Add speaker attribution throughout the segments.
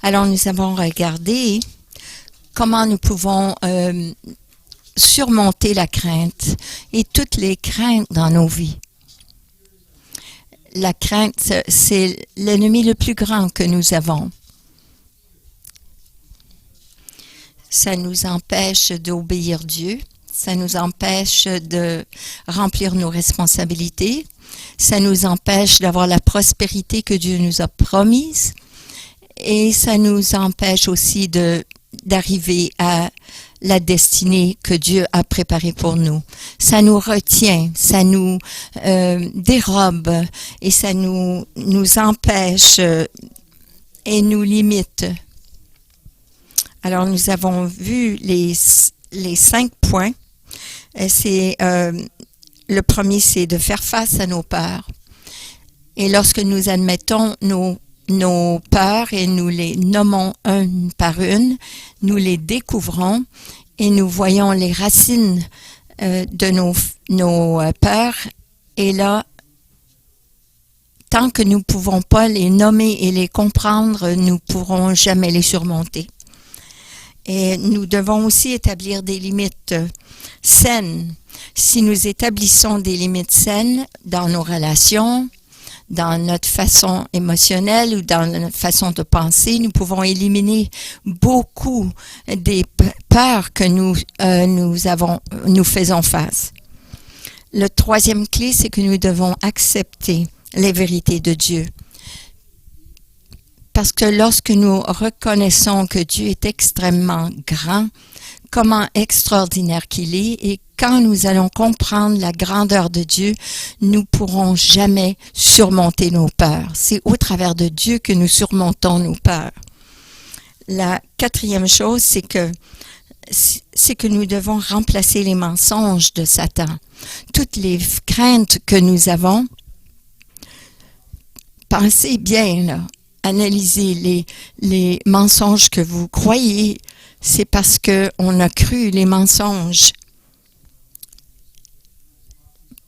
Speaker 1: Alors, nous avons regardé comment nous pouvons surmonter la crainte et toutes les craintes dans nos vies. La crainte, c'est l'ennemi le plus grand que nous avons. Ça nous empêche d'obéir Dieu. Ça nous empêche de remplir nos responsabilités. Ça nous empêche d'avoir la prospérité que Dieu nous a promise. Et ça nous empêche aussi d'arriver à la destinée que Dieu a préparée pour nous. Ça nous retient, ça nous dérobe et ça nous empêche et nous limite. Alors, nous avons vu les 5 points. C'est le premier, c'est de faire face à nos peurs. Et lorsque nous admettons nos peurs et nous les nommons une par une, nous les découvrons et nous voyons les racines de nos peurs. Et là, tant que nous ne pouvons pas les nommer et les comprendre, nous ne pourrons jamais les surmonter. Et nous devons aussi établir des limites saines. Si nous établissons des limites saines dans nos relations, dans notre façon émotionnelle ou dans notre façon de penser, nous pouvons éliminer beaucoup des peurs que nous faisons face. Le troisième clé, c'est que nous devons accepter les vérités de Dieu. Parce que lorsque nous reconnaissons que Dieu est extrêmement grand, comment extraordinaire qu'il est, et quand nous allons comprendre la grandeur de Dieu, nous pourrons jamais surmonter nos peurs. C'est au travers de Dieu que nous surmontons nos peurs. La quatrième chose, c'est que nous devons remplacer les mensonges de Satan. Toutes les craintes que nous avons, pensez bien, là. Analysez les mensonges que vous croyez, c'est parce qu'on a cru les mensonges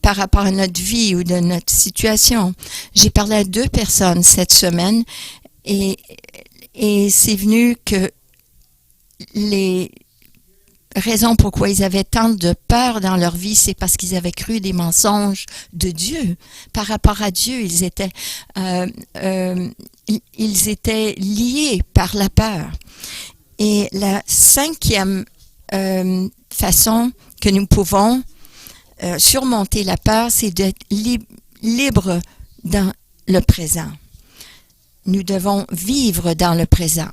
Speaker 1: par rapport à notre vie ou de notre situation. J'ai parlé à 2 personnes cette semaine et c'est venu que les raisons pourquoi ils avaient tant de peur dans leur vie, c'est parce qu'ils avaient cru des mensonges de Dieu. Par rapport à Dieu, ils étaient liés par la peur. Et la 5e façon que nous pouvons surmonter la peur, c'est d'être libre dans le présent. Nous devons vivre dans le présent.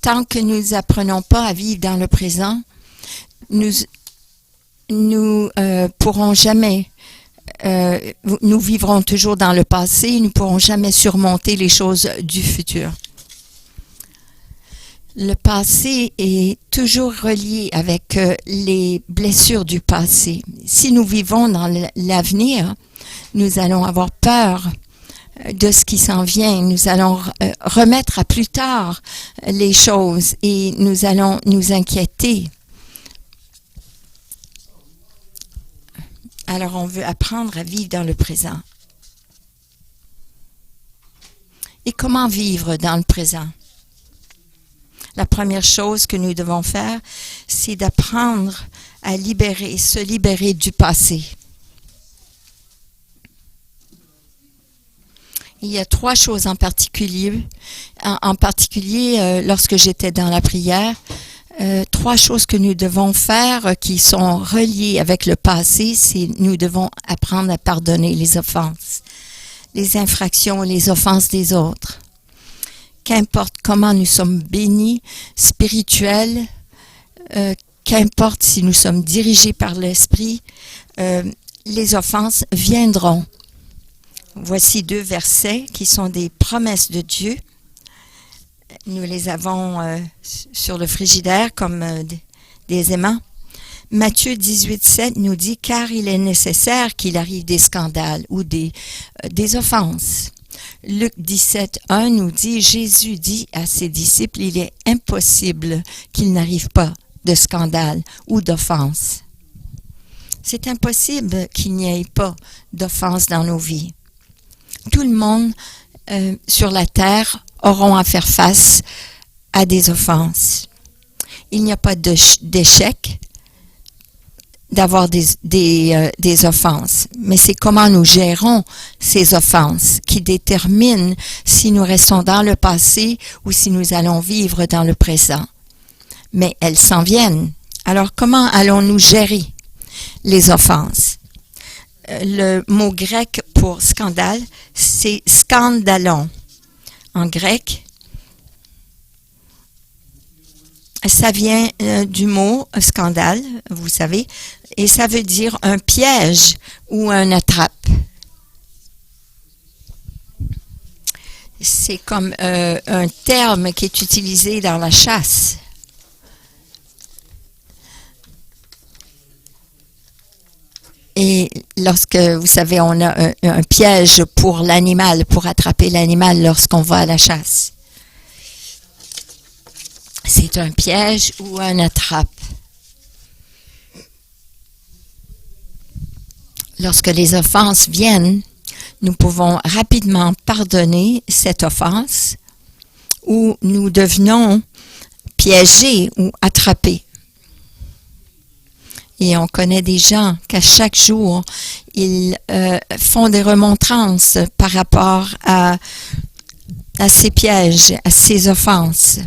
Speaker 1: Tant que nous apprenons pas à vivre dans le présent, nous pourrons jamais, nous vivrons toujours dans le passé, nous pourrons jamais surmonter les choses du futur. Le passé est toujours relié avec les blessures du passé. Si nous vivons dans l'avenir, nous allons avoir peur de ce qui s'en vient. Nous allons remettre à plus tard les choses et nous allons nous inquiéter. Alors, on veut apprendre à vivre dans le présent. Et comment vivre dans le présent? La première chose que nous devons faire, c'est d'apprendre à se libérer du passé. Il y a 3 choses en particulier. Lorsque j'étais dans la prière, 3 choses que nous devons faire qui sont reliées avec le passé, c'est nous devons apprendre à pardonner les offenses, les infractions, les offenses des autres. Qu'importe comment nous sommes bénis, spirituels, qu'importe si nous sommes dirigés par l'Esprit, les offenses viendront. Voici 2 versets qui sont des promesses de Dieu. Nous les avons sur le frigidaire comme des aimants. Matthieu 18:7 nous dit « Car il est nécessaire qu'il arrive des scandales ou des offenses. » Luc 17:1 nous dit « Jésus dit à ses disciples, il est impossible qu'il n'arrive pas de scandale ou d'offense. » C'est impossible qu'il n'y ait pas d'offense dans nos vies. Tout le monde sur la terre auront à faire face à des offenses. Il n'y a pas d'échec d'avoir des offenses, mais c'est comment nous gérons ces offenses qui déterminent si nous restons dans le passé ou si nous allons vivre dans le présent. Mais elles s'en viennent. Alors comment allons-nous gérer les offenses? Le mot grec pour scandale, c'est scandalon. En grec, ça vient du mot scandale, vous savez, et ça veut dire un piège ou un attrape. C'est comme un terme qui est utilisé dans la chasse. Et lorsque, vous savez, on a un piège pour l'animal, pour attraper l'animal lorsqu'on va à la chasse. C'est un piège ou un attrape. Lorsque les offenses viennent, nous pouvons rapidement pardonner cette offense ou nous devenons piégés ou attrapés. Et on connaît des gens qu'à chaque jour, ils font des remontrances par rapport à ces pièges, à ces offenses.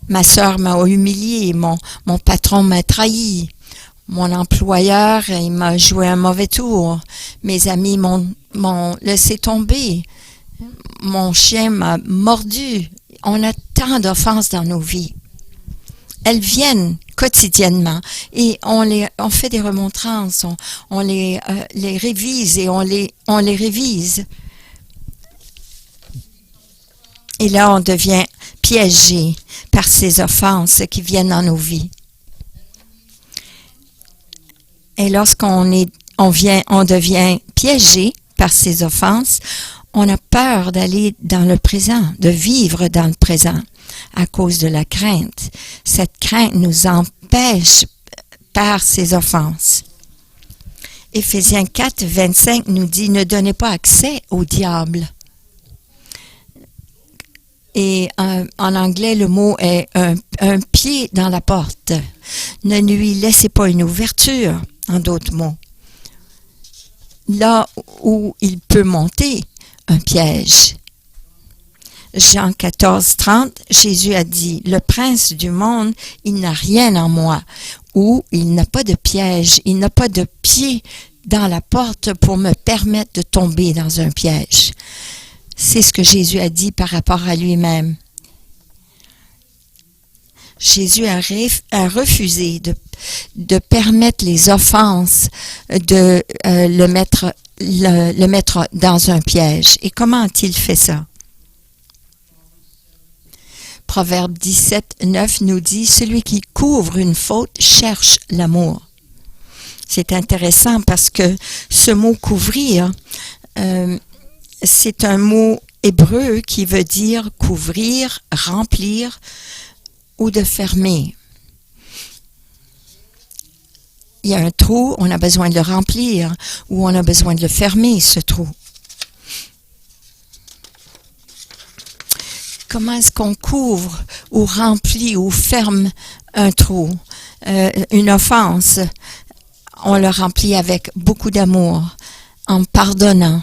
Speaker 1: Ma sœur m'a humilié, mon patron m'a trahi, mon employeur il m'a joué un mauvais tour, mes amis m'ont laissé tomber, mon chien m'a mordu. On a tant d'offenses dans nos vies. Elles viennent quotidiennement et on fait des remontrances, on les révise et on les révise. Et là, on devient piégé par ces offenses qui viennent dans nos vies. Et lorsqu'on devient piégé par ces offenses, on a peur d'aller dans le présent, de vivre dans le présent à cause de la crainte. Cette crainte nous empêche par ces offenses. Éphésiens 4, 25 nous dit « Ne donnez pas accès au diable ». Et en anglais, le mot est un pied dans la porte. Ne lui laissez pas une ouverture, en d'autres mots. Là où il peut monter, un piège. Jean 14, 30, Jésus a dit, « Le prince du monde, il n'a rien en moi. » Ou il n'a pas de piège, il n'a pas de pied dans la porte pour me permettre de tomber dans un piège. C'est ce que Jésus a dit par rapport à lui-même. Jésus a refusé de permettre les offenses de le mettre dans un piège. Et comment a-t-il fait ça? Proverbe 17, 9 nous dit « Celui qui couvre une faute cherche l'amour ». C'est intéressant parce que ce mot « couvrir », c'est un mot hébreu qui veut dire couvrir, remplir ou de fermer. Il y a un trou, on a besoin de le remplir ou on a besoin de le fermer, ce trou. Comment est-ce qu'on couvre ou remplit ou ferme un trou, une offense? On le remplit avec beaucoup d'amour, en pardonnant.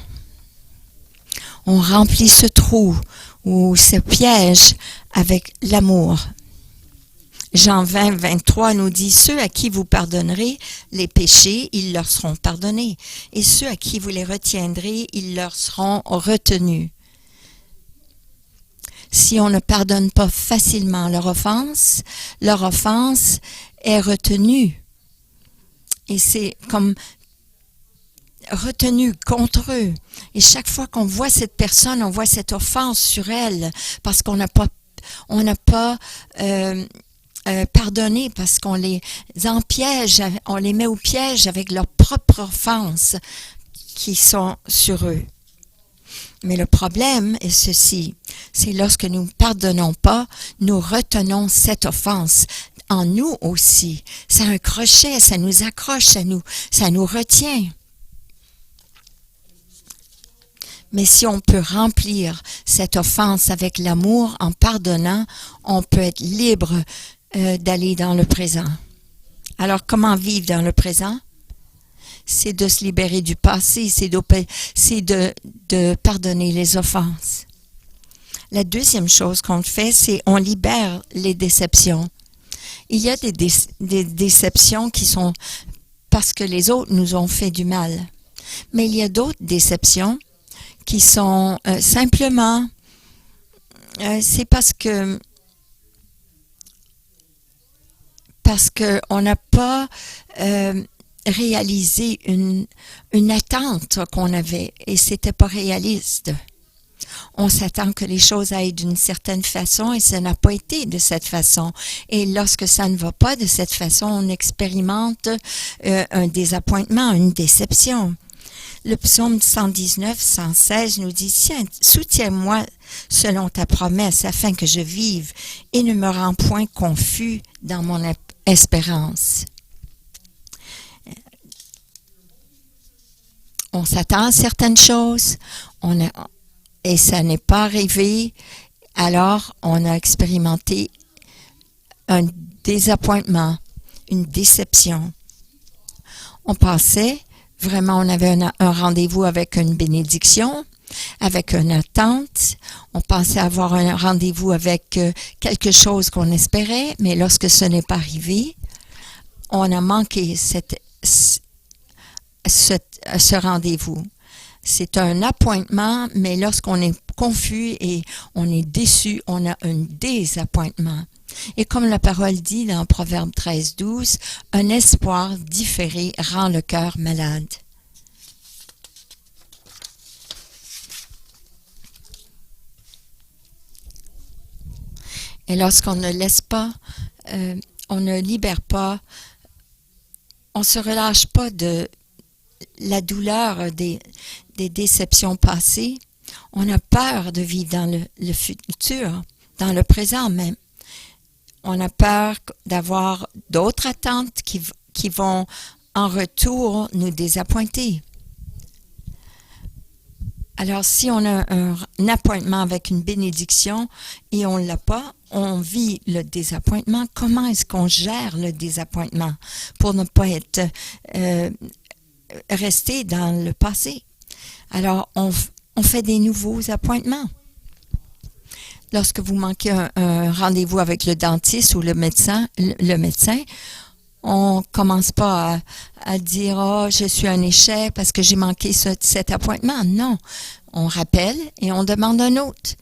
Speaker 1: On remplit ce trou ou ce piège avec l'amour. Jean 20, 23 nous dit « Ceux à qui vous pardonnerez les péchés, ils leur seront pardonnés. Et ceux à qui vous les retiendrez, ils leur seront retenus. » Si on ne pardonne pas facilement leur offense est retenue. Et c'est comme retenu contre eux. Et chaque fois qu'on voit cette personne, on voit cette offense sur elle parce qu'on n'a pas pardonné, parce qu'on les empiège, on les met au piège avec leurs propres offenses qui sont sur eux. Mais le problème est ceci, c'est lorsque nous ne pardonnons pas, nous retenons cette offense en nous aussi. C'est un crochet, ça nous accroche, ça nous retient. Mais si on peut remplir cette offense avec l'amour en pardonnant, on peut être libre d'aller dans le présent. Alors, comment vivre dans le présent? C'est de se libérer du passé, c'est de pardonner les offenses. La deuxième chose qu'on fait, c'est on libère les déceptions. Il y a des déceptions qui sont parce que les autres nous ont fait du mal. Mais il y a d'autres déceptions qui sont simplement, c'est parce que on n'a pas réalisé une attente qu'on avait et c'était pas réaliste. On s'attend que les choses aillent d'une certaine façon et ça n'a pas été de cette façon. Et lorsque ça ne va pas de cette façon, on expérimente un désappointement, une déception. Le psaume 119, 116 nous dit « Soutiens-moi selon ta promesse afin que je vive et ne me rends point confus dans mon espérance. » On s'attend à certaines choses et ça n'est pas arrivé, alors on a expérimenté un désappointement, une déception. On pensait vraiment, on avait un rendez-vous avec une bénédiction, avec une attente. On pensait avoir un rendez-vous avec quelque chose qu'on espérait, mais lorsque ce n'est pas arrivé, on a manqué ce rendez-vous. C'est un appointement, mais lorsqu'on est confus et on est déçu, on a un désappointement. Et comme la parole dit dans Proverbe 13, 12, un espoir différé rend le cœur malade. Et lorsqu'on ne laisse pas, on ne libère pas, on ne se relâche pas de la douleur des déceptions passées, on a peur de vivre dans le futur, dans le présent même. On a peur d'avoir d'autres attentes qui vont en retour nous désappointer. Alors, si on a un appointement avec une bénédiction et on ne l'a pas, on vit le désappointement. Comment est-ce qu'on gère le désappointement pour ne pas être resté dans le passé? Alors, on fait des nouveaux appointements. Lorsque vous manquez un rendez-vous avec le dentiste ou le médecin, on commence pas à dire « Oh, je suis un échec parce que j'ai manqué cet appointement ». Non, on rappelle et on demande un autre.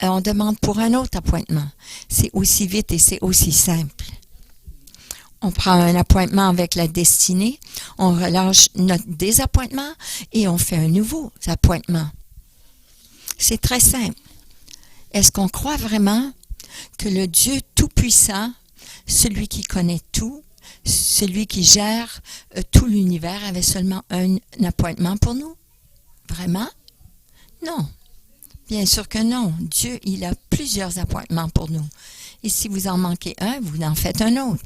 Speaker 1: On demande pour un autre appointement. C'est aussi vite et c'est aussi simple. On prend un appointement avec la destinée, on relâche notre désappointement et on fait un nouveau appointement. C'est très simple. Est-ce qu'on croit vraiment que le Dieu tout-puissant, celui qui connaît tout, celui qui gère tout l'univers, avait seulement un appointement pour nous? Vraiment? Non. Bien sûr que non. Dieu, il a plusieurs appointements pour nous. Et si vous en manquez un, vous en faites un autre.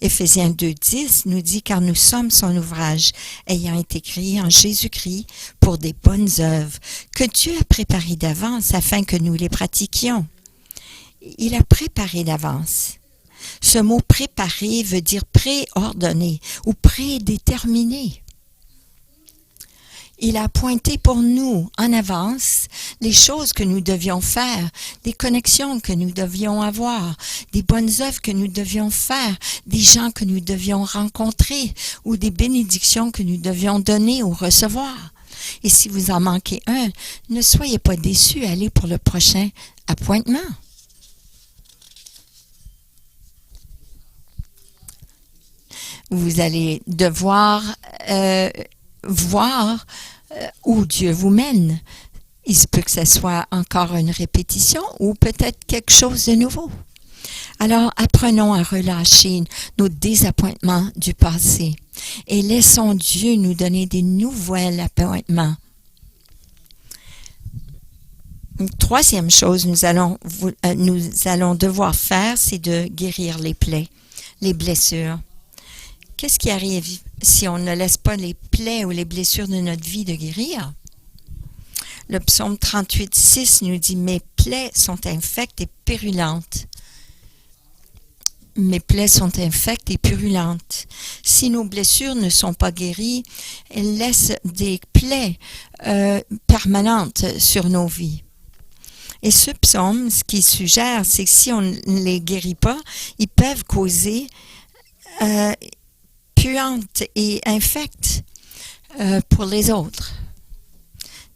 Speaker 1: Éphésiens 2:10 nous dit « Car nous sommes son ouvrage, ayant été créés en Jésus-Christ pour des bonnes œuvres, que Dieu a préparées d'avance afin que nous les pratiquions. » Il a préparé d'avance. Ce mot « préparer » veut dire préordonné ou prédéterminé. Il a pointé pour nous en avance les choses que nous devions faire, des connexions que nous devions avoir, des bonnes œuvres que nous devions faire, des gens que nous devions rencontrer ou des bénédictions que nous devions donner ou recevoir. Et si vous en manquez un, ne soyez pas déçus, allez pour le prochain appointement. Vous allez devoir voir où Dieu vous mène. Il se peut que ce soit encore une répétition ou peut-être quelque chose de nouveau. Alors, apprenons à relâcher nos désappointements du passé et laissons Dieu nous donner des nouveaux appointements. Une troisième chose nous allons devoir faire, c'est de guérir les plaies, les blessures. Qu'est-ce qui arrive si on ne laisse pas les plaies ou les blessures de notre vie de guérir? Le psaume 38:6 nous dit « Mes plaies sont infectes et purulentes. » Mes plaies sont infectes et purulentes. Si nos blessures ne sont pas guéries, elles laissent des plaies permanentes sur nos vies. Et ce psaume, ce qu'il suggère, c'est que si on ne les guérit pas, ils peuvent causer puantes et infectes pour les autres.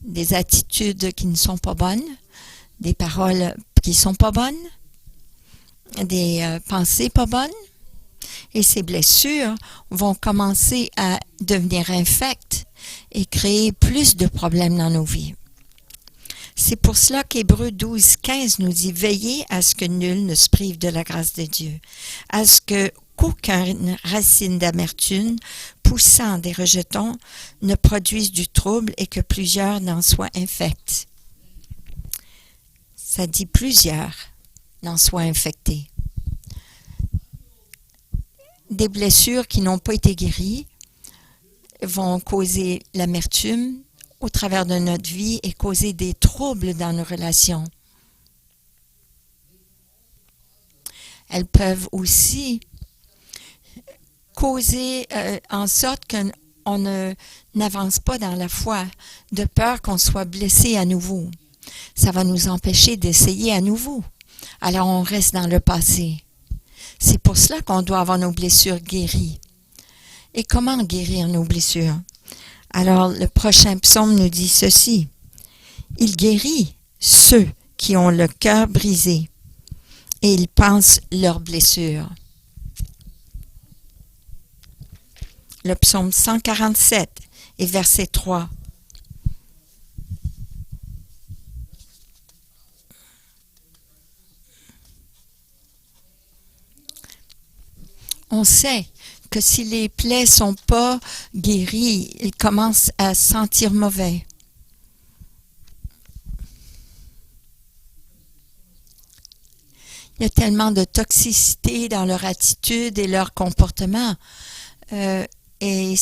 Speaker 1: Des attitudes qui ne sont pas bonnes, des paroles qui ne sont pas bonnes, des pensées pas bonnes. Et ces blessures vont commencer à devenir infectes et créer plus de problèmes dans nos vies. C'est pour cela qu'Hébreux 12:15 nous dit « Veillez à ce que nul ne se prive de la grâce de Dieu, à ce qu'aucune racine d'amertume poussant des rejetons ne produise du trouble et que plusieurs n'en soient infects. » Ça dit « plusieurs n'en soient infectés ». Des blessures qui n'ont pas été guéries vont causer l'amertume au travers de notre vie et causer des troubles dans nos relations. Elles peuvent aussi causer en sorte qu'on n'avance pas dans la foi, de peur qu'on soit blessé à nouveau. Ça va nous empêcher d'essayer à nouveau. Alors on reste dans le passé. C'est pour cela qu'on doit avoir nos blessures guéries. Et comment guérir nos blessures? Alors, le prochain psaume nous dit ceci. Il guérit ceux qui ont le cœur brisé et il pense leurs blessures. Le psaume 147 et verset 3. On sait que si les plaies sont pas guéries, ils commencent à sentir mauvais. Il y a tellement de toxicité dans leur attitude et leur comportement et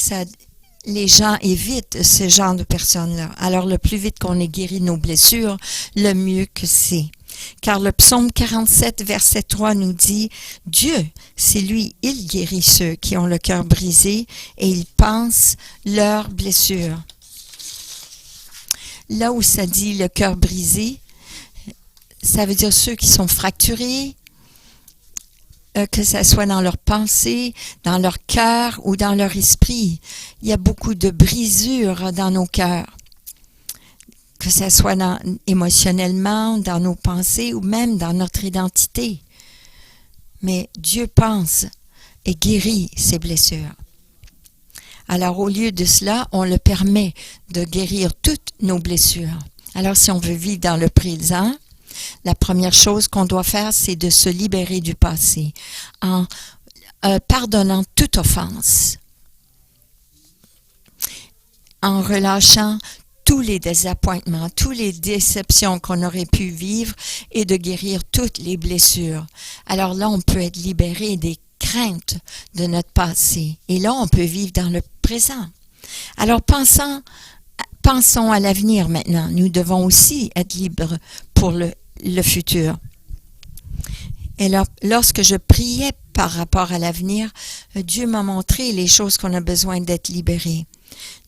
Speaker 1: les gens évitent ce genre de personnes-là. Alors le plus vite qu'on ait guéri nos blessures, le mieux que c'est. Car le psaume 47, verset 3 nous dit « Dieu, c'est lui, il guérit ceux qui ont le cœur brisé et il pense leurs blessures. » Là où ça dit le cœur brisé, ça veut dire ceux qui sont fracturés, que ce soit dans leur pensée, dans leur cœur ou dans leur esprit. Il y a beaucoup de brisures dans nos cœurs. Que ce soit émotionnellement, dans nos pensées ou même dans notre identité. Mais Dieu pense et guérit ces blessures. Alors au lieu de cela, on le permet de guérir toutes nos blessures. Alors si on veut vivre dans le présent, la première chose qu'on doit faire, c'est de se libérer du passé en pardonnant toute offense, en relâchant tous les désappointements, toutes les déceptions qu'on aurait pu vivre et de guérir toutes les blessures. Alors là, on peut être libéré des craintes de notre passé. Et là, on peut vivre dans le présent. Alors, pensons à l'avenir maintenant. Nous devons aussi être libres pour le futur. Et là, lorsque je priais par rapport à l'avenir, Dieu m'a montré les choses qu'on a besoin d'être libérés.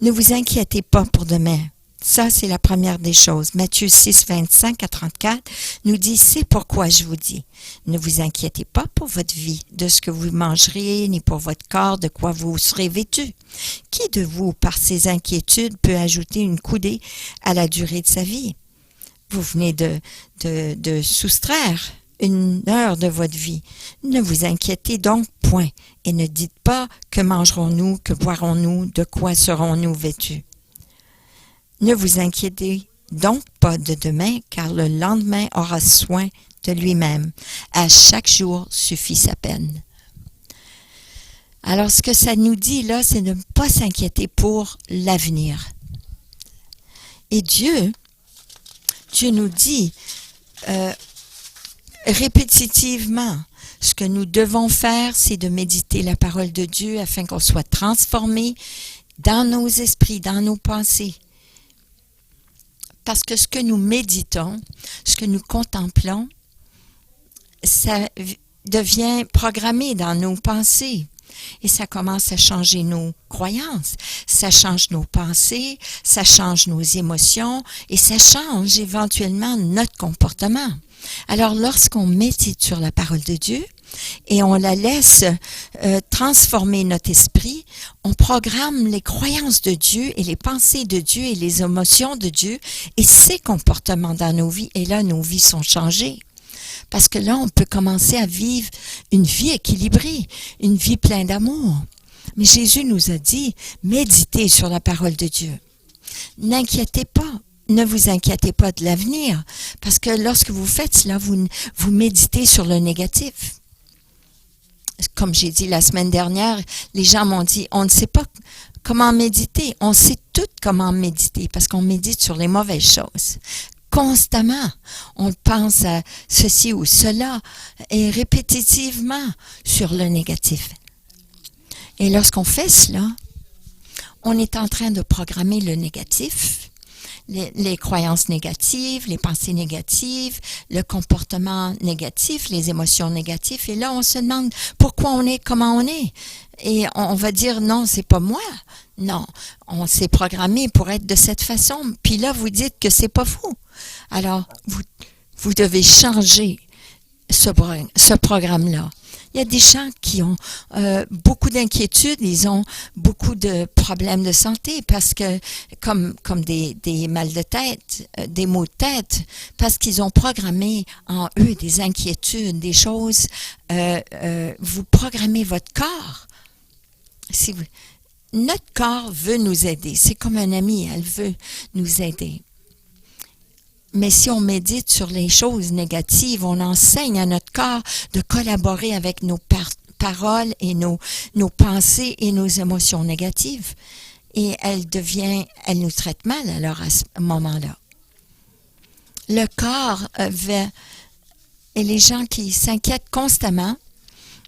Speaker 1: Ne vous inquiétez pas pour demain. Ça, c'est la première des choses. Matthieu 6, 25 à 34 nous dit « C'est pourquoi je vous dis, ne vous inquiétez pas pour votre vie, de ce que vous mangerez, ni pour votre corps, de quoi vous serez vêtu. Qui de vous, par ses inquiétudes, peut ajouter une coudée à la durée de sa vie? Vous venez de soustraire une heure de votre vie. Ne vous inquiétez donc point, et ne dites pas que mangerons-nous, que boirons-nous, de quoi serons-nous vêtus. Ne vous inquiétez donc pas de demain, car le lendemain aura soin de lui-même. À chaque jour suffit sa peine. » Alors, ce que ça nous dit là, c'est de ne pas s'inquiéter pour l'avenir. Et Dieu Dieu nous dit répétitivement, ce que nous devons faire, c'est de méditer la parole de Dieu afin qu'on soit transformé dans nos esprits, dans nos pensées. Parce que ce que nous méditons, ce que nous contemplons, ça devient programmé dans nos pensées. Et ça commence à changer nos croyances, ça change nos pensées, ça change nos émotions et ça change éventuellement notre comportement. Alors, lorsqu'on médite sur la parole de Dieu et on la laisse transformer notre esprit, on programme les croyances de Dieu et les pensées de Dieu et les émotions de Dieu et ses comportements dans nos vies. Et là, nos vies sont changées. Parce que là, on peut commencer à vivre une vie équilibrée, une vie pleine d'amour. Mais Jésus nous a dit, méditez sur la parole de Dieu. N'inquiétez pas, ne vous inquiétez pas de l'avenir, parce que lorsque vous faites cela, vous méditez sur le négatif. Comme j'ai dit la semaine dernière, les gens m'ont dit, on ne sait pas comment méditer. On sait tout comment méditer, parce qu'on médite sur les mauvaises choses. Constamment, on pense à ceci ou cela et répétitivement sur le négatif. Et lorsqu'on fait cela, on est en train de programmer le négatif, les croyances négatives, les pensées négatives, le comportement négatif, les émotions négatives. Et là, on se demande pourquoi on est comment on est. Et on va dire, non, c'est pas moi. Non, on s'est programmé pour être de cette façon. Puis là, vous dites que c'est pas vous. Alors, vous devez changer ce programme-là. Il y a des gens qui ont beaucoup d'inquiétudes, ils ont beaucoup de problèmes de santé parce que, comme des mal de tête, des maux de tête, parce qu'ils ont programmé en eux des inquiétudes, des choses. Vous programmez votre corps. Notre corps veut nous aider. C'est comme un ami, elle veut nous aider. Mais si on médite sur les choses négatives, on enseigne à notre corps de collaborer avec nos paroles et nos pensées et nos émotions négatives. Et elle nous traite mal alors à ce moment-là. Le corps et les gens qui s'inquiètent constamment,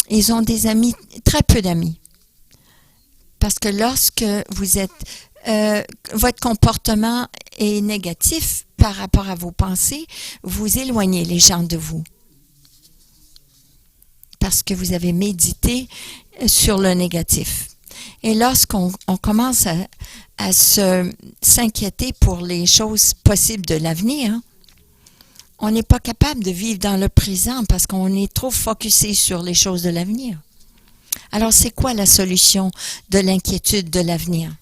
Speaker 1: ils ont des amis, très peu d'amis. Parce que lorsque vous êtes, votre comportement est négatif par rapport à vos pensées, vous éloignez les gens de vous. Parce que vous avez médité sur le négatif. Et lorsqu'on commence à s'inquiéter pour les choses possibles de l'avenir, on n'est pas capable de vivre dans le présent parce qu'on est trop focusé sur les choses de l'avenir. Alors, c'est quoi la solution de l'inquiétude de l'avenir?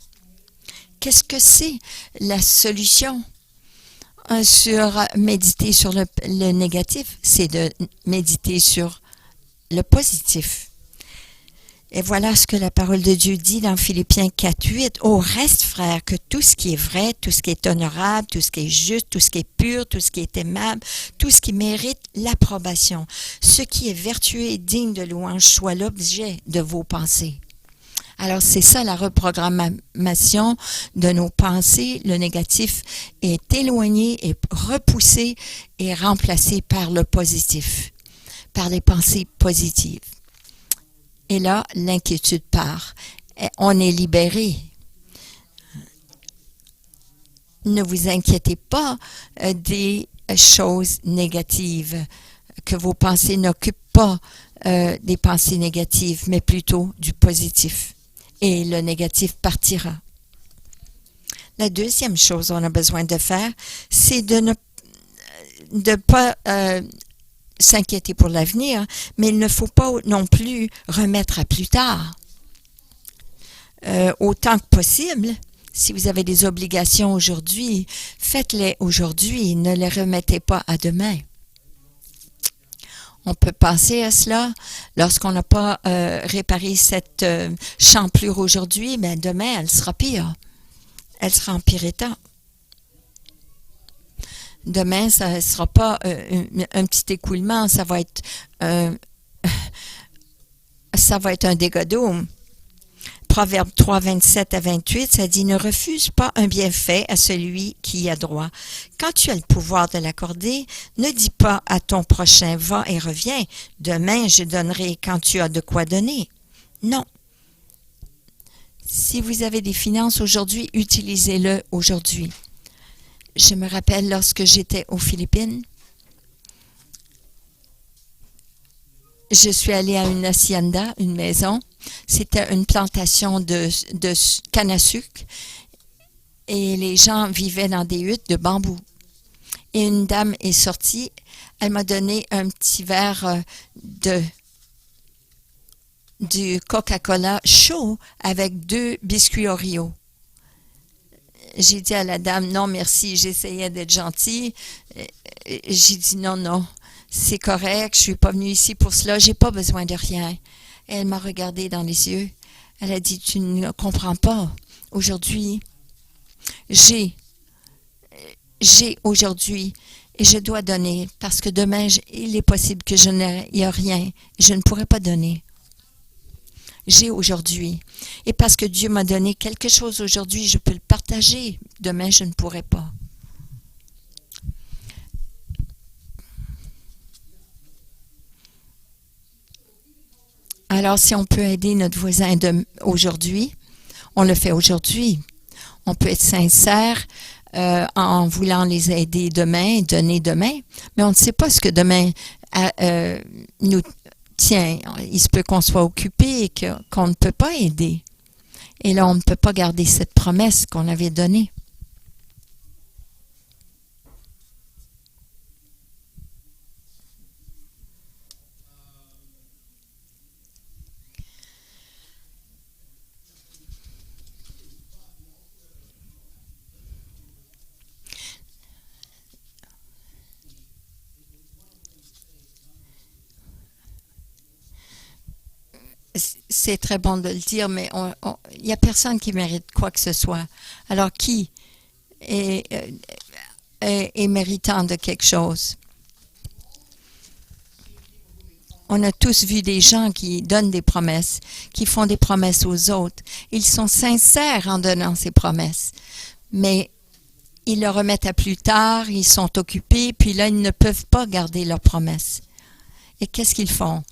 Speaker 1: Qu'est-ce que c'est la solution sur méditer sur le négatif? C'est de méditer sur le positif. Et voilà ce que la parole de Dieu dit dans Philippiens 4:8. « Au reste, frères, que tout ce qui est vrai, tout ce qui est honorable, tout ce qui est juste, tout ce qui est pur, tout ce qui est aimable, tout ce qui mérite l'approbation, ce qui est vertueux et digne de louange soit l'objet de vos pensées. » Alors, c'est ça la reprogrammation de nos pensées. Le négatif est éloigné et repoussé et remplacé par le positif, par les pensées positives. Et là, l'inquiétude part. On est libéré. Ne vous inquiétez pas des choses négatives, que vos pensées n'occupent pas des pensées négatives, mais plutôt du positif. Et le négatif partira. La deuxième chose qu'on a besoin de faire, c'est de ne pas s'inquiéter pour l'avenir, mais il ne faut pas non plus remettre à plus tard. Autant que possible, si vous avez des obligations aujourd'hui, faites-les aujourd'hui, ne les remettez pas à demain. On peut penser à cela lorsqu'on n'a pas réparé cette champlure aujourd'hui, mais demain, elle sera pire. Elle sera en pire état. Demain, ça ne sera pas un petit écoulement, ça va être un dégât d'eau. Proverbe 3, 27 à 28, ça dit « Ne refuse pas un bienfait à celui qui y a droit. Quand tu as le pouvoir de l'accorder, ne dis pas à ton prochain « Va et reviens, demain je donnerai quand tu as de quoi donner. » Non. Si vous avez des finances aujourd'hui, utilisez-le aujourd'hui. Je me rappelle lorsque j'étais aux Philippines, je suis allée à une hacienda, une maison. C'était une plantation de canne à sucre et les gens vivaient dans des huttes de bambou. Et une dame est sortie, elle m'a donné un petit verre du Coca-Cola chaud avec 2 biscuits Oreo. J'ai dit à la dame, non merci, j'essayais d'être gentille. J'ai dit non, c'est correct, je suis pas venue ici pour cela, j'ai pas besoin de rien. Elle m'a regardé dans les yeux. Elle a dit, tu ne comprends pas. Aujourd'hui, j'ai aujourd'hui et je dois donner parce que demain, il est possible que il n'y a rien. Je ne pourrai pas donner. J'ai aujourd'hui. Et parce que Dieu m'a donné quelque chose aujourd'hui, je peux le partager. Demain, je ne pourrai pas. Alors, si on peut aider notre voisin aujourd'hui, on le fait aujourd'hui. On peut être sincère en voulant les aider demain, donner demain, mais on ne sait pas ce que demain nous tient. Il se peut qu'on soit occupé et qu'on ne peut pas aider. Et là, on ne peut pas garder cette promesse qu'on avait donnée. C'est très bon de le dire, mais il n'y a personne qui mérite quoi que ce soit. Alors, qui est méritant de quelque chose? On a tous vu des gens qui donnent des promesses, qui font des promesses aux autres. Ils sont sincères en donnant ces promesses, mais ils le remettent à plus tard, ils sont occupés, puis là, ils ne peuvent pas garder leurs promesses. Et qu'est-ce qu'ils font?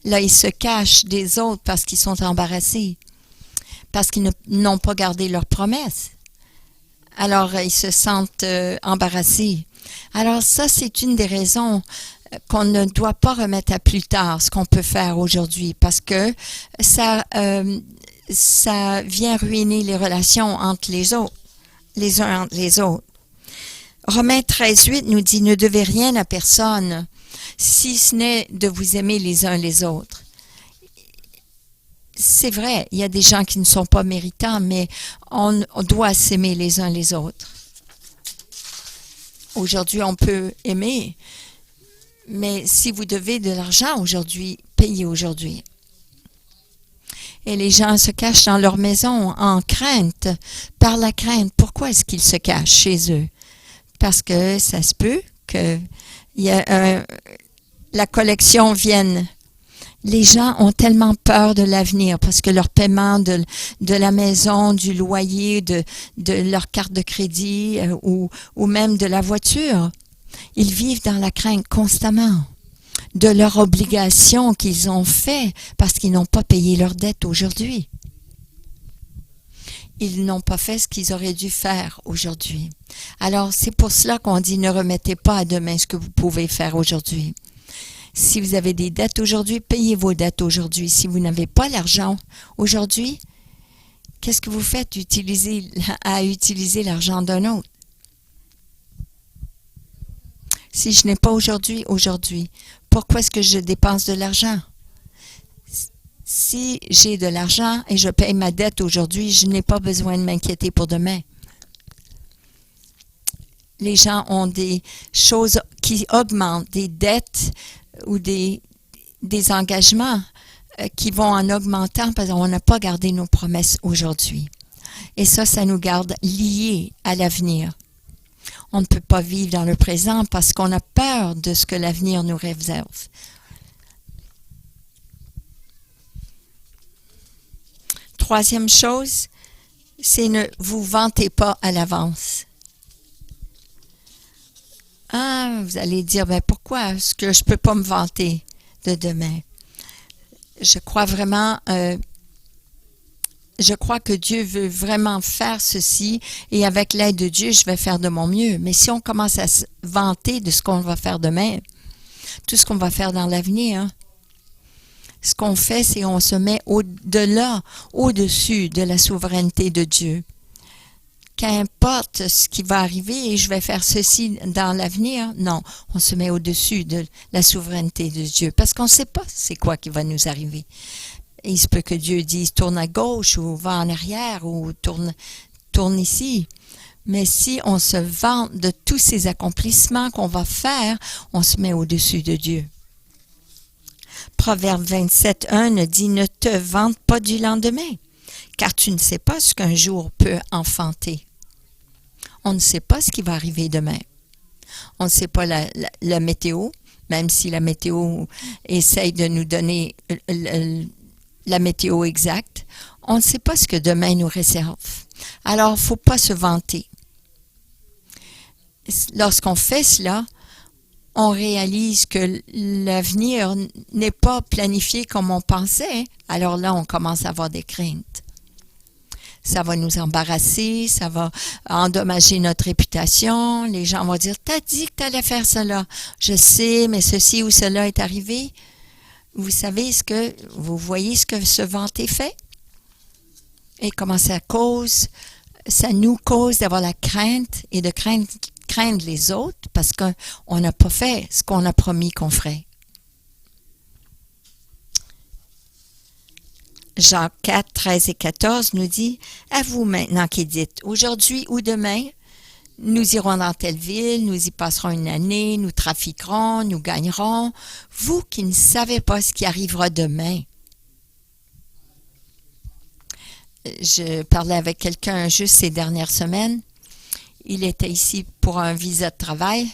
Speaker 1: Là, ils se cachent des autres parce qu'ils sont embarrassés, parce qu'ils n'ont pas gardé leurs promesses. Alors, ils se sentent embarrassés. Alors, ça, c'est une des raisons qu'on ne doit pas remettre à plus tard ce qu'on peut faire aujourd'hui, parce que ça vient ruiner les relations entre les autres, les uns entre les autres. Romains 13, 8 nous dit « Ne devez rien à personne, si ce n'est de vous aimer les uns les autres. » C'est vrai, il y a des gens qui ne sont pas méritants, mais on doit s'aimer les uns les autres. Aujourd'hui, on peut aimer, mais si vous devez de l'argent aujourd'hui, payez aujourd'hui. Et les gens se cachent dans leur maison en crainte, par la crainte. Pourquoi est-ce qu'ils se cachent chez eux? Parce que ça se peut que la collection vienne. Les gens ont tellement peur de l'avenir parce que leur paiement de la maison, du loyer, de leur carte de crédit ou même de la voiture, ils vivent dans la crainte constamment de leur obligation qu'ils ont fait parce qu'ils n'ont pas payé leurs dettes aujourd'hui. Ils n'ont pas fait ce qu'ils auraient dû faire aujourd'hui. Alors, c'est pour cela qu'on dit ne remettez pas à demain ce que vous pouvez faire aujourd'hui. Si vous avez des dettes aujourd'hui, payez vos dettes aujourd'hui. Si vous n'avez pas l'argent aujourd'hui, qu'est-ce que vous faites à utiliser l'argent d'un autre? Si je n'ai pas aujourd'hui, pourquoi est-ce que je dépense de l'argent? Si j'ai de l'argent et je paye ma dette aujourd'hui, je n'ai pas besoin de m'inquiéter pour demain. Les gens ont des choses qui augmentent, des dettes ou des engagements qui vont en augmentant parce qu'on n'a pas gardé nos promesses aujourd'hui. Et ça nous garde liés à l'avenir. On ne peut pas vivre dans le présent parce qu'on a peur de ce que l'avenir nous réserve. troisième chose, c'est ne vous vantez pas à l'avance. Ah, vous allez dire, ben pourquoi est-ce que je peux pas me vanter de demain? Je crois vraiment, je crois que Dieu veut vraiment faire ceci et avec l'aide de Dieu, je vais faire de mon mieux. Mais si on commence à se vanter de ce qu'on va faire demain, tout ce qu'on va faire dans l'avenir, hein, ce qu'on fait, c'est qu'on se met au-delà, au-dessus de la souveraineté de Dieu. Qu'importe ce qui va arriver et je vais faire ceci dans l'avenir, non, on se met au-dessus de la souveraineté de Dieu parce qu'on ne sait pas c'est quoi qui va nous arriver. Et il se peut que Dieu dise tourne à gauche ou va en arrière ou tourne ici. Mais si on se vante de tous ces accomplissements qu'on va faire, on se met au-dessus de Dieu. Proverbe 27:1 nous dit « Ne te vante pas du lendemain, car tu ne sais pas ce qu'un jour peut enfanter. » On ne sait pas ce qui va arriver demain. On ne sait pas la météo, même si la météo essaye de nous donner la météo exacte. On ne sait pas ce que demain nous réserve. Alors, il ne faut pas se vanter. Lorsqu'on fait cela, on réalise que l'avenir n'est pas planifié comme on pensait. Alors là, on commence à avoir des craintes. Ça va nous embarrasser, ça va endommager notre réputation. Les gens vont dire, t'as dit que t'allais faire cela. Je sais, mais ceci ou cela est arrivé. Vous voyez ce que ce vanter fait? Et comment ça nous cause d'avoir la crainte et de craindre les autres parce qu'on n'a pas fait ce qu'on a promis qu'on ferait. Jacques 4, 13 et 14 nous dit « À vous maintenant qui dites, aujourd'hui ou demain, nous irons dans telle ville, nous y passerons une année, nous trafiquerons, nous gagnerons, vous qui ne savez pas ce qui arrivera demain. » Je parlais avec quelqu'un juste ces dernières semaines. Il était ici pour un visa de travail.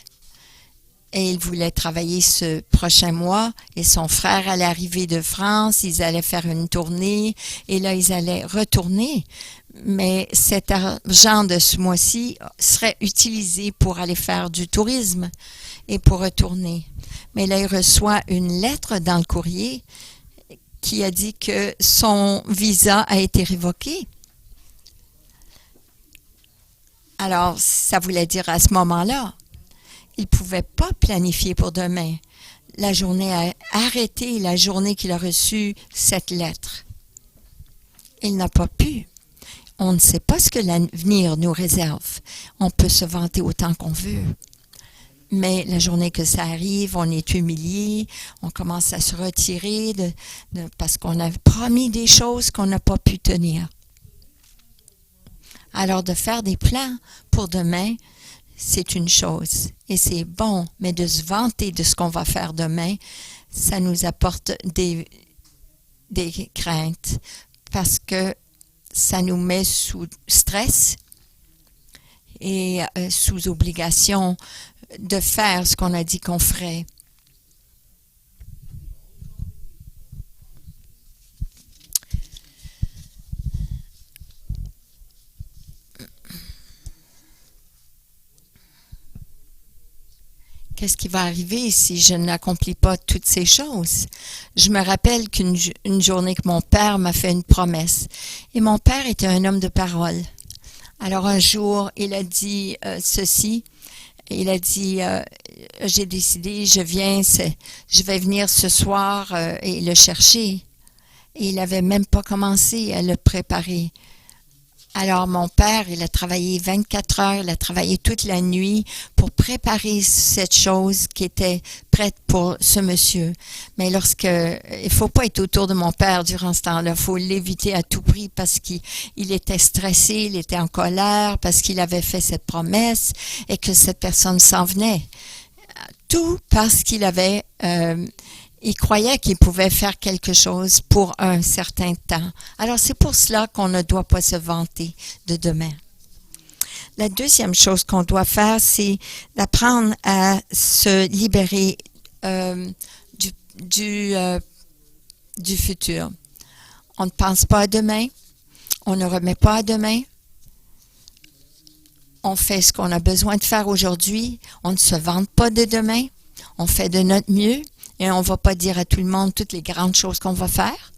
Speaker 1: Et il voulait travailler ce prochain mois et son frère allait arriver de France, ils allaient faire une tournée et là ils allaient retourner. Mais cet argent de ce mois-ci serait utilisé pour aller faire du tourisme et pour retourner. Mais là il reçoit une lettre dans le courrier qui a dit que son visa a été révoqué. Alors ça voulait dire à ce moment-là, il ne pouvait pas planifier pour demain. La journée a arrêté, la journée qu'il a reçu cette lettre. Il n'a pas pu. On ne sait pas ce que l'avenir nous réserve. On peut se vanter autant qu'on veut. Mais la journée que ça arrive, on est humilié, on commence à se retirer parce qu'on a promis des choses qu'on n'a pas pu tenir. Alors de faire des plans pour demain, c'est une chose et c'est bon, mais de se vanter de ce qu'on va faire demain, ça nous apporte des craintes parce que ça nous met sous stress et sous obligation de faire ce qu'on a dit qu'on ferait. Qu'est-ce qui va arriver si je n'accomplis pas toutes ces choses? Je me rappelle qu'une journée que mon père m'a fait une promesse. Et mon père était un homme de parole. Alors un jour, il a dit ceci. Il a dit, j'ai décidé, je vais venir ce soir et le chercher. Et il n'avait même pas commencé à le préparer. Alors, mon père, il a travaillé 24 heures, il a travaillé toute la nuit pour préparer cette chose qui était prête pour ce monsieur. Mais il faut pas être autour de mon père durant ce temps-là. Il faut l'éviter à tout prix parce qu'il était stressé, il était en colère parce qu'il avait fait cette promesse et que cette personne s'en venait. Tout parce qu'il avait... il croyait qu'il pouvait faire quelque chose pour un certain temps. Alors, c'est pour cela qu'on ne doit pas se vanter de demain. La deuxième chose qu'on doit faire, c'est d'apprendre à se libérer du futur. On ne pense pas à demain. On ne remet pas à demain. On fait ce qu'on a besoin de faire aujourd'hui. On ne se vante pas de demain. On fait de notre mieux et on ne va pas dire à tout le monde toutes les grandes choses qu'on va faire.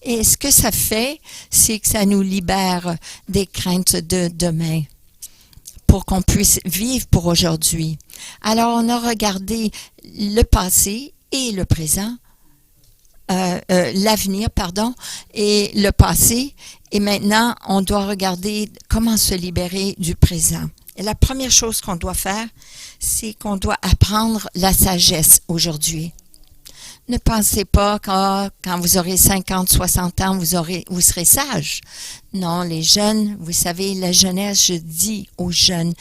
Speaker 1: Et ce que ça fait, c'est que ça nous libère des craintes de demain pour qu'on puisse vivre pour aujourd'hui. Alors, on a regardé le passé et le présent, l'avenir, et le passé. Et maintenant, on doit regarder comment se libérer du présent. Et la première chose qu'on doit faire, c'est qu'on doit apprendre la sagesse aujourd'hui. Ne pensez pas que quand vous aurez 50, 60 ans, vous serez sage. Non, les jeunes, vous savez, la jeunesse, je dis aux jeunes,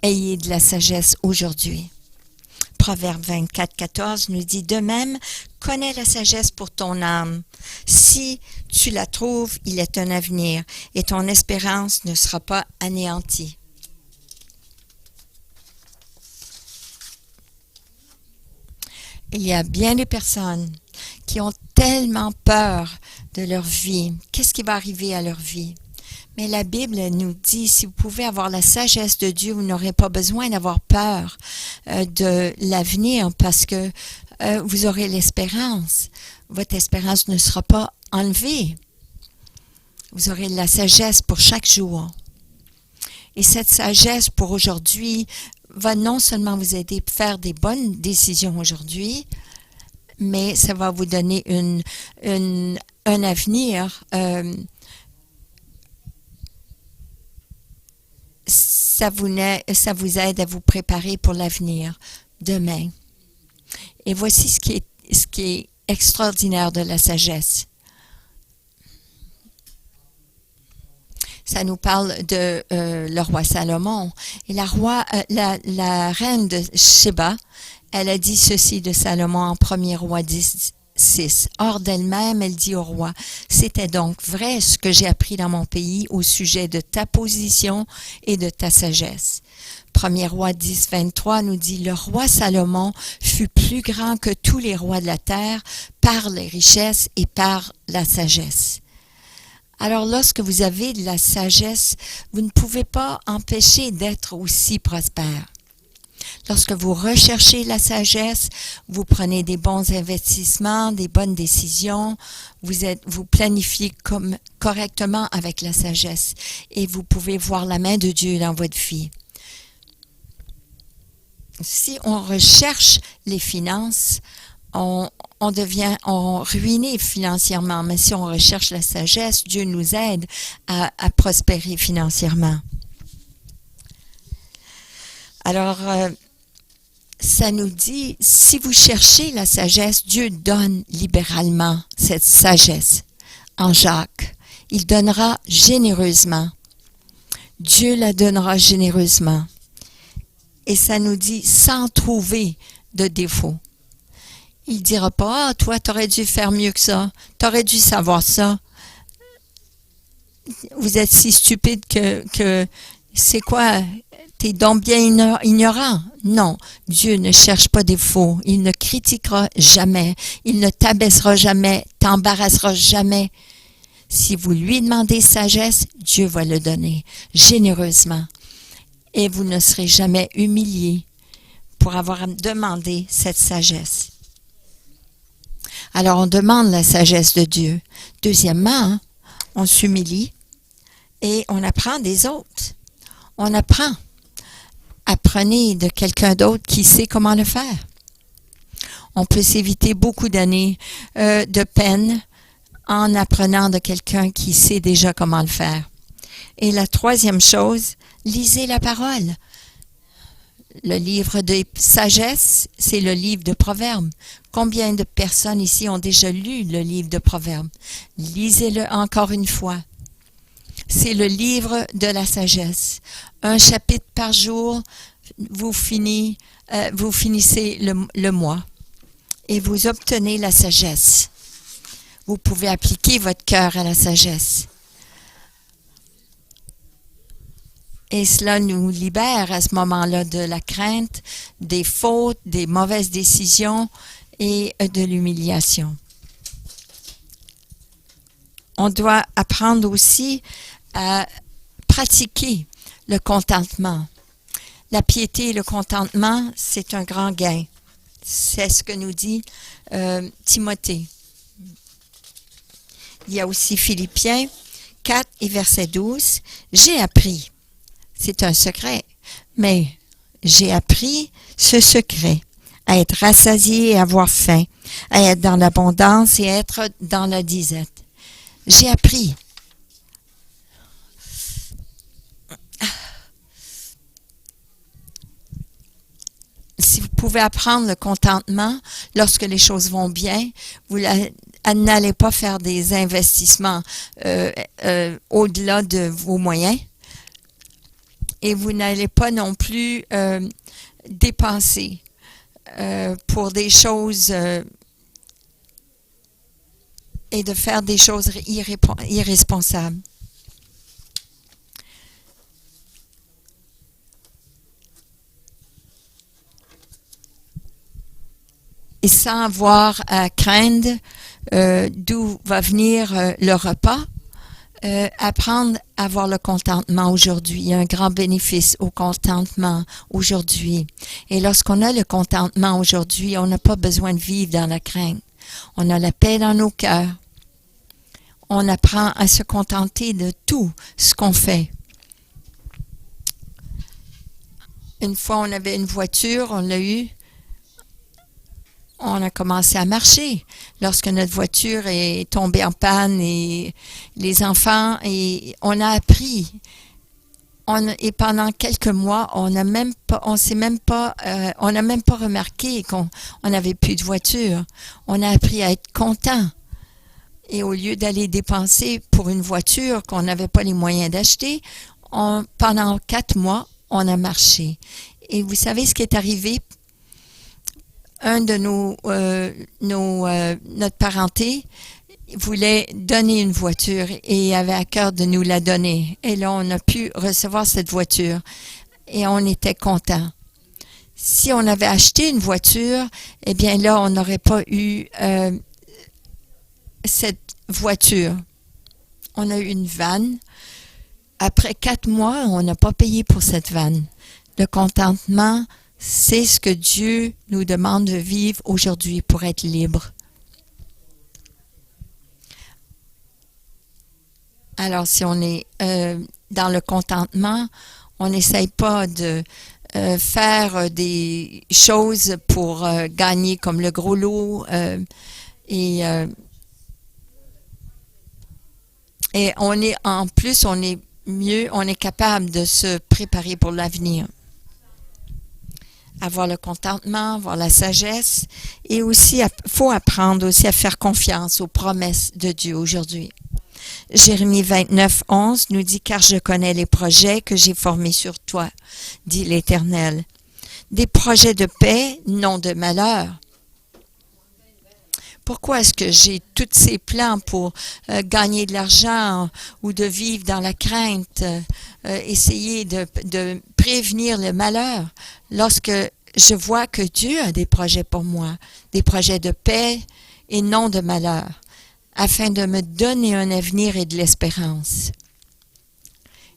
Speaker 1: ayez de la sagesse aujourd'hui. Proverbe 24, 14 nous dit, de même, connais la sagesse pour ton âme. Si tu la trouves, il est un avenir et ton espérance ne sera pas anéantie. Il y a bien des personnes qui ont tellement peur de leur vie. Qu'est-ce qui va arriver à leur vie? Mais la Bible nous dit, si vous pouvez avoir la sagesse de Dieu, vous n'aurez pas besoin d'avoir peur de l'avenir parce que vous aurez l'espérance. Votre espérance ne sera pas enlevée. Vous aurez la sagesse pour chaque jour. Et cette sagesse pour aujourd'hui va non seulement vous aider à faire des bonnes décisions aujourd'hui, mais ça va vous donner un avenir. Ça vous aide à vous préparer pour l'avenir demain. Et voici ce qui est extraordinaire de la sagesse. Ça nous parle de le roi Salomon. Et la reine de Sheba, elle a dit ceci de Salomon en 1er roi 10, 6. Hors d'elle-même, elle dit au roi, c'était donc vrai ce que j'ai appris dans mon pays au sujet de ta position et de ta sagesse. 1er roi 10, 23 nous dit, le roi Salomon fut plus grand que tous les rois de la terre par les richesses et par la sagesse. Alors, lorsque vous avez de la sagesse, vous ne pouvez pas empêcher d'être aussi prospère. Lorsque vous recherchez la sagesse, vous prenez des bons investissements, des bonnes décisions, vous planifiez correctement avec la sagesse et vous pouvez voir la main de Dieu dans votre vie. Si on recherche les finances, on ruiné financièrement, mais si on recherche la sagesse, Dieu nous aide à prospérer financièrement. Alors, ça nous dit, si vous cherchez la sagesse, Dieu donne libéralement cette sagesse. En Jacques, il donnera généreusement. Dieu la donnera généreusement. Et ça nous dit sans trouver de défaut. Il ne dira pas, ah, toi, tu aurais dû faire mieux que ça. Tu aurais dû savoir ça. Vous êtes si stupide que c'est quoi? T'es donc bien ignorant. Non, Dieu ne cherche pas défaut. Il ne critiquera jamais. Il ne t'abaissera jamais, t'embarrassera jamais. Si vous lui demandez sagesse, Dieu va le donner généreusement. Et vous ne serez jamais humilié pour avoir demandé cette sagesse. Alors, on demande la sagesse de Dieu. Deuxièmement, on s'humilie et on apprend des autres. On apprend. Apprenez de quelqu'un d'autre qui sait comment le faire. On peut s'éviter beaucoup d'années de peine en apprenant de quelqu'un qui sait déjà comment le faire. Et la troisième chose, lisez la parole. Le livre de sagesse, c'est le livre de Proverbes. Combien de personnes ici ont déjà lu le livre de Proverbes? Lisez-le encore une fois. C'est le livre de la sagesse. Un chapitre par jour, vous finissez le mois et vous obtenez la sagesse. Vous pouvez appliquer votre cœur à la sagesse. Et cela nous libère à ce moment-là de la crainte, des fautes, des mauvaises décisions et de l'humiliation. On doit apprendre aussi à pratiquer le contentement. La piété et le contentement, c'est un grand gain. C'est ce que nous dit Timothée. Il y a aussi Philippiens 4 et verset 12. J'ai appris, c'est un secret, mais j'ai appris ce secret, à être rassasié et avoir faim, à être dans l'abondance et être dans la disette. J'ai appris. Si vous pouvez apprendre le contentement lorsque les choses vont bien, vous n'allez pas faire des investissements au-delà de vos moyens et vous n'allez pas non plus dépenser pour des choses et de faire des choses irresponsables. Et sans avoir à craindre d'où va venir le repas, apprendre à avoir le contentement aujourd'hui. Il y a un grand bénéfice au contentement aujourd'hui. Et lorsqu'on a le contentement aujourd'hui, on n'a pas besoin de vivre dans la crainte. On a la paix dans nos cœurs. On apprend à se contenter de tout ce qu'on fait. Une fois, on avait une voiture, on l'a eue. On a commencé à marcher lorsque notre voiture est tombée en panne et les enfants, et on a appris. Et pendant quelques mois, on n'a même pas remarqué qu'on n'avait plus de voiture. On a appris à être content. Et au lieu d'aller dépenser pour une voiture qu'on n'avait pas les moyens d'acheter, pendant 4 mois, on a marché. Et vous savez ce qui est arrivé? Un de notre parenté voulait donner une voiture et avait à cœur de nous la donner. Et là, on a pu recevoir cette voiture et on était contents. Si on avait acheté une voiture, eh bien là, on n'aurait pas eu cette voiture. On a eu une vanne. Après 4 mois, on n'a pas payé pour cette vanne. Le contentement, c'est ce que Dieu nous demande de vivre aujourd'hui pour être libre. Alors, si on est dans le contentement, on n'essaye pas de faire des choses pour gagner comme le gros lot et on est en plus, on est mieux, on est capable de se préparer pour l'avenir. Avoir le contentement, avoir la sagesse et aussi, il faut apprendre aussi à faire confiance aux promesses de Dieu aujourd'hui. Jérémie 29, 11 nous dit « Car je connais les projets que j'ai formés sur toi, dit l'Éternel. Des projets de paix, non de malheur. » Pourquoi est-ce que j'ai tous ces plans pour gagner de l'argent ou de vivre dans la crainte, essayer de prévenir le malheur lorsque je vois que Dieu a des projets pour moi, des projets de paix et non de malheur, afin de me donner un avenir et de l'espérance.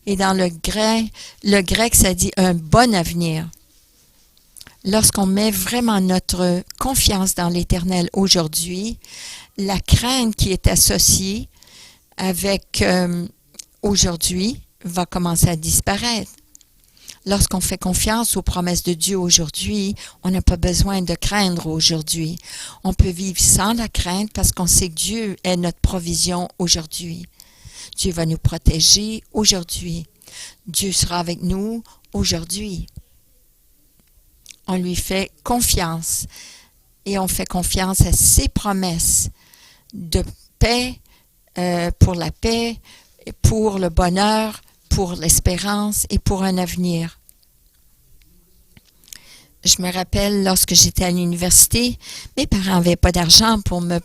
Speaker 1: Et dans le grec, ça dit un bon avenir. Lorsqu'on met vraiment notre confiance dans l'Éternel aujourd'hui, la crainte qui est associée avec aujourd'hui va commencer à disparaître. Lorsqu'on fait confiance aux promesses de Dieu aujourd'hui, on n'a pas besoin de craindre aujourd'hui. On peut vivre sans la crainte parce qu'on sait que Dieu est notre provision aujourd'hui. Dieu va nous protéger aujourd'hui. Dieu sera avec nous aujourd'hui. On lui fait confiance et on fait confiance à ses promesses de paix, pour la paix, pour le bonheur, pour l'espérance et pour un avenir. Je me rappelle, lorsque j'étais à l'université, mes parents n'avaient pas d'argent pour me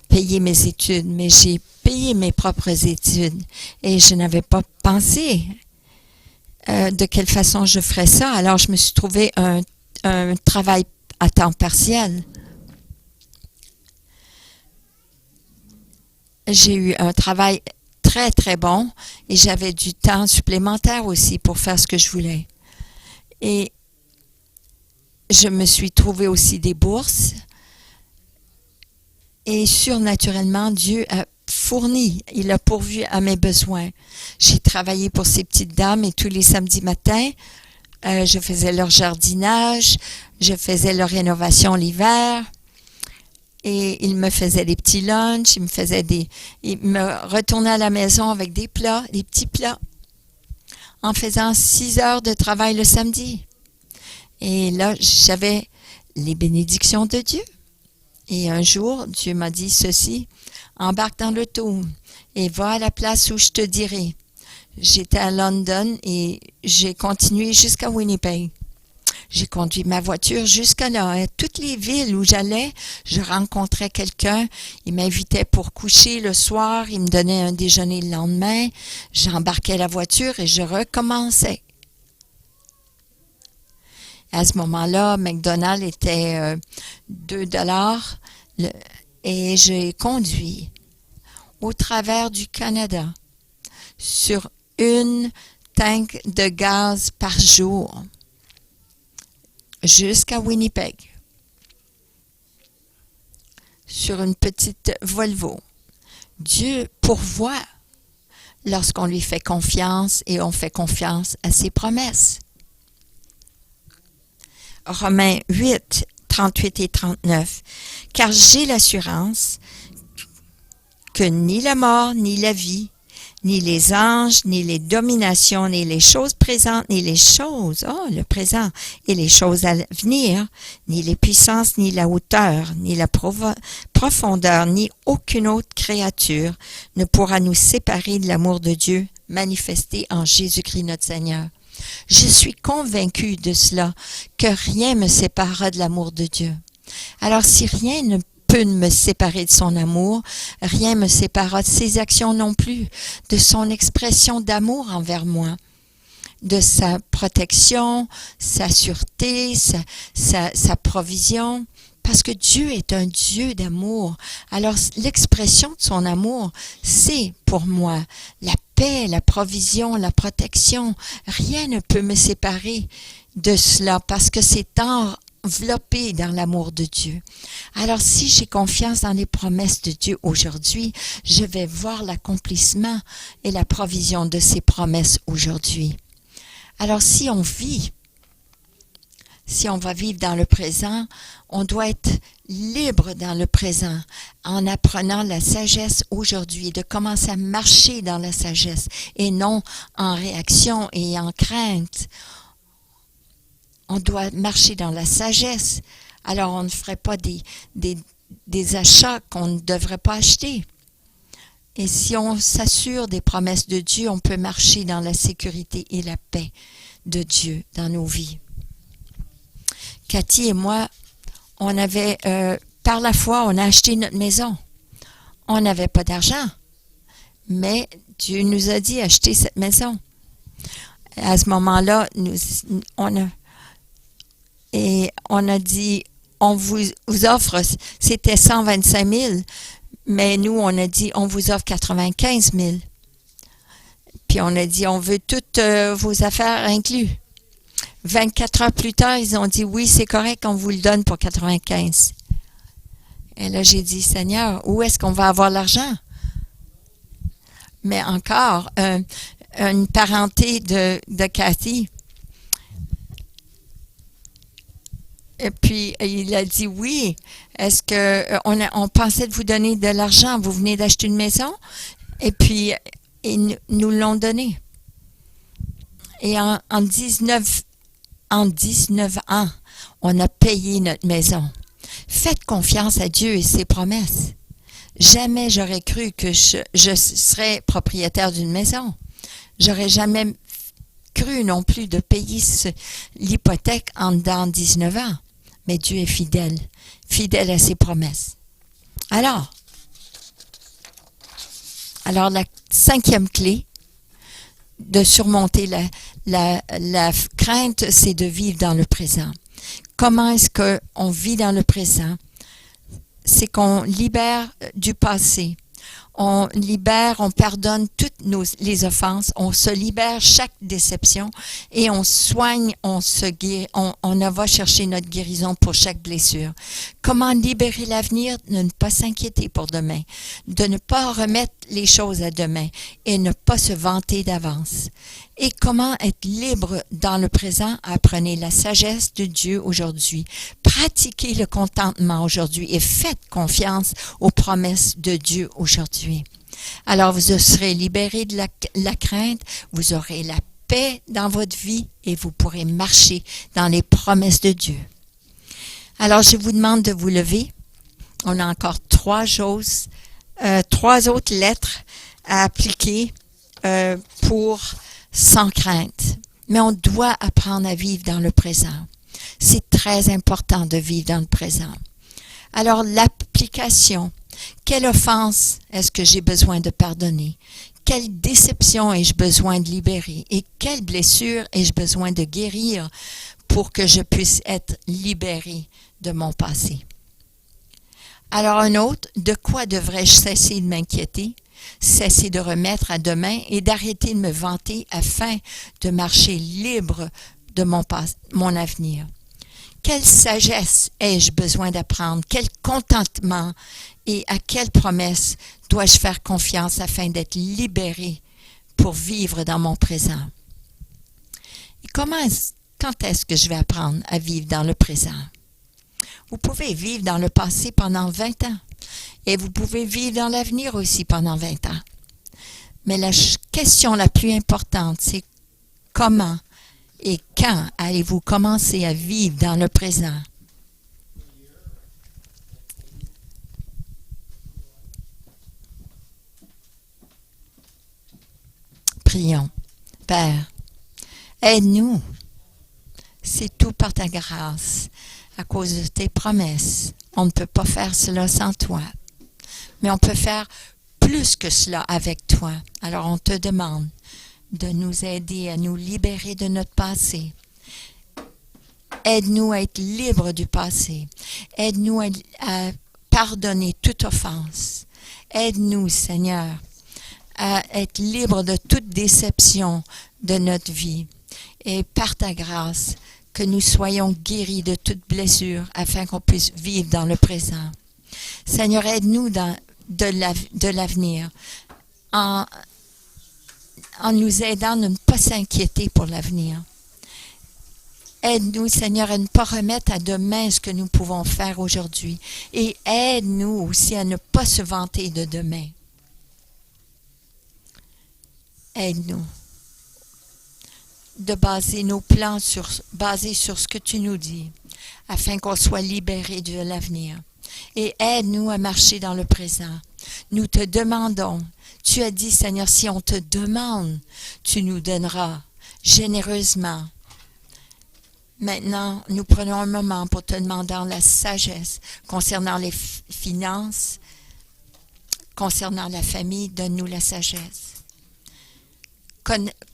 Speaker 1: payer mes études, mais j'ai payé mes propres études et je n'avais pas pensé de quelle façon je ferais ça. Alors, je me suis trouvé un travail à temps partiel. j'ai eu un travail très, très bon et j'avais du temps supplémentaire aussi pour faire ce que je voulais. Et je me suis trouvé aussi des bourses et surnaturellement, Dieu a fourni, il a pourvu à mes besoins. J'ai travaillé pour ces petites dames et tous les samedis matins, je faisais leur jardinage, je faisais leur rénovation l'hiver et ils me faisaient des petits lunchs, ils me retournaient à la maison avec des plats, des petits plats, en faisant 6 heures de travail le samedi. Et là, j'avais les bénédictions de Dieu. Et un jour, Dieu m'a dit ceci, embarque dans l'auto et va à la place où je te dirai. J'étais à London et j'ai continué jusqu'à Winnipeg. J'ai conduit ma voiture jusqu'à là. À toutes les villes où j'allais, je rencontrais quelqu'un. Il m'invitait pour coucher le soir. Il me donnait un déjeuner le lendemain. J'embarquais la voiture et je recommençais. À ce moment-là, McDonald's était 2$ et j'ai conduit au travers du Canada sur une tank de gaz par jour jusqu'à Winnipeg sur une petite Volvo. Dieu pourvoit lorsqu'on lui fait confiance et on fait confiance à ses promesses. Romains 8, 38 et 39. Car j'ai l'assurance que ni la mort, ni la vie, ni les anges, ni les dominations, ni les choses présentes, ni les choses, le présent, et les choses à venir, ni les puissances, ni la hauteur, ni la profondeur, ni aucune autre créature ne pourra nous séparer de l'amour de Dieu manifesté en Jésus-Christ notre Seigneur. Je suis convaincue de cela, que rien ne me séparera de l'amour de Dieu. Alors si rien ne peut me séparer de son amour, rien ne me séparera de ses actions non plus, de son expression d'amour envers moi, de sa protection, sa sûreté, sa provision, parce que Dieu est un Dieu d'amour. Alors l'expression de son amour, c'est pour moi la paix, la provision, la protection. Rien ne peut me séparer de cela parce que c'est enveloppé dans l'amour de Dieu. Alors si j'ai confiance dans les promesses de Dieu aujourd'hui, je vais voir l'accomplissement et la provision de ces promesses aujourd'hui. Alors si on va vivre dans le présent, on doit être libre dans le présent en apprenant la sagesse aujourd'hui, de commencer à marcher dans la sagesse et non en réaction et en crainte. On doit marcher dans la sagesse. Alors on ne ferait pas des achats qu'on ne devrait pas acheter. Et si on s'assure des promesses de Dieu, on peut marcher dans la sécurité et la paix de Dieu dans nos vies. Cathy et moi, on avait, par la foi, on a acheté notre maison. On n'avait pas d'argent, mais Dieu nous a dit acheter cette maison. À ce moment-là, on a dit, on vous offre, c'était 125 000, mais nous, on a dit, on vous offre 95 000. Puis on a dit, on veut toutes vos affaires incluses. 24 heures plus tard, ils ont dit, oui, c'est correct, on vous le donne pour 95. Et là, j'ai dit, Seigneur, où est-ce qu'on va avoir l'argent? Mais encore, une parenté de Cathy. Et puis, il a dit, oui, est-ce que on pensait de vous donner de l'argent? Vous venez d'acheter une maison? Et puis, ils nous l'ont donné. Et en 19 ans, on a payé notre maison. Faites confiance à Dieu et ses promesses. Jamais j'aurais cru que je serais propriétaire d'une maison. J'aurais jamais cru non plus de payer l'hypothèque en dedans 19 ans. Mais Dieu est fidèle, fidèle à ses promesses. Alors la 5e clé de surmonter la crainte, c'est de vivre dans le présent. Comment est-ce qu'on vit dans le présent? C'est qu'on libère du passé. On libère, on pardonne toutes les offenses, on se libère chaque déception et on soigne, on va chercher notre guérison pour chaque blessure. Comment libérer l'avenir? De ne pas s'inquiéter pour demain, de ne pas remettre les choses à demain et ne pas se vanter d'avance. Et comment être libre dans le présent? Apprenez la sagesse de Dieu aujourd'hui. Pratiquez le contentement aujourd'hui et faites confiance aux promesses de Dieu aujourd'hui. Alors vous serez libérés de la crainte, vous aurez la paix dans votre vie et vous pourrez marcher dans les promesses de Dieu. Alors je vous demande de vous lever. On a encore trois autres lettres à appliquer pour sans crainte. Mais on doit apprendre à vivre dans le présent. C'est très important de vivre dans le présent. Alors, l'application. Quelle offense est-ce que j'ai besoin de pardonner? Quelle déception ai-je besoin de libérer? Et quelle blessure ai-je besoin de guérir pour que je puisse être libéré de mon passé? Alors, un autre, de quoi devrais-je cesser de m'inquiéter? Cesser de remettre à demain et d'arrêter de me vanter afin de marcher libre de mon avenir. Quelle sagesse ai-je besoin d'apprendre? Quel contentement et à quelle promesse dois-je faire confiance afin d'être libéré pour vivre dans mon présent? Et quand est-ce que je vais apprendre à vivre dans le présent? Vous pouvez vivre dans le passé pendant 20 ans. Et vous pouvez vivre dans l'avenir aussi pendant 20 ans. Mais la question la plus importante, c'est comment et quand allez-vous commencer à vivre dans le présent? Prions. Père, aide-nous. C'est tout par ta grâce, à cause de tes promesses. On ne peut pas faire cela sans toi. Mais on peut faire plus que cela avec toi. Alors on te demande de nous aider à nous libérer de notre passé. Aide-nous à être libres du passé. Aide-nous à pardonner toute offense. Aide-nous, Seigneur, à être libres de toute déception de notre vie. Et par ta grâce, que nous soyons guéris de toute blessure afin qu'on puisse vivre dans le présent. Seigneur, aide-nous de l'avenir en nous aidant à ne pas s'inquiéter pour l'avenir. Aide-nous, Seigneur, à ne pas remettre à demain ce que nous pouvons faire aujourd'hui. Et aide-nous aussi à ne pas se vanter de demain. Aide-nous de baser nos plans basés sur ce que tu nous dis, afin qu'on soit libérés de l'avenir. Et aide-nous à marcher dans le présent. Nous te demandons, tu as dit, Seigneur, si on te demande, tu nous donneras généreusement. Maintenant, nous prenons un moment pour te demander la sagesse concernant les finances, concernant la famille, donne-nous la sagesse.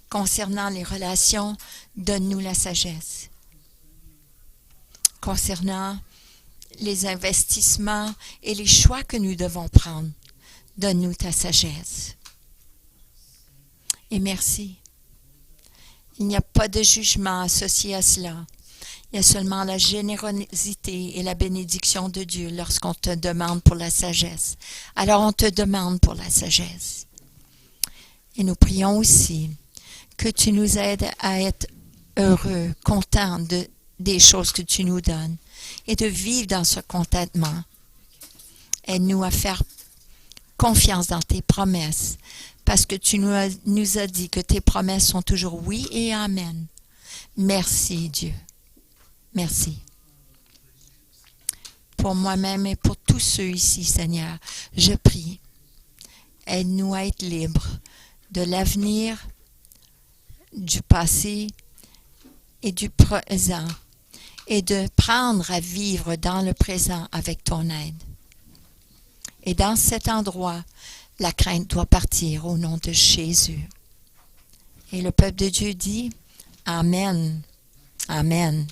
Speaker 1: Concernant les relations, donne-nous la sagesse. Concernant les investissements et les choix que nous devons prendre, donne-nous ta sagesse. Et merci. Il n'y a pas de jugement associé à cela. Il y a seulement la générosité et la bénédiction de Dieu lorsqu'on te demande pour la sagesse. Alors on te demande pour la sagesse. Et nous prions aussi que tu nous aides à être heureux, contents des choses que tu nous donnes et de vivre dans ce contentement. Aide-nous à faire confiance dans tes promesses parce que tu nous as dit que tes promesses sont toujours oui et amen. Merci Dieu. Merci. Pour moi-même et pour tous ceux ici, Seigneur, je prie. Aide-nous à être libres de l'avenir, du passé et du présent et de prendre à vivre dans le présent avec ton aide. Et dans cet endroit, la crainte doit partir au nom de Jésus. Et le peuple de Dieu dit, Amen. Amen.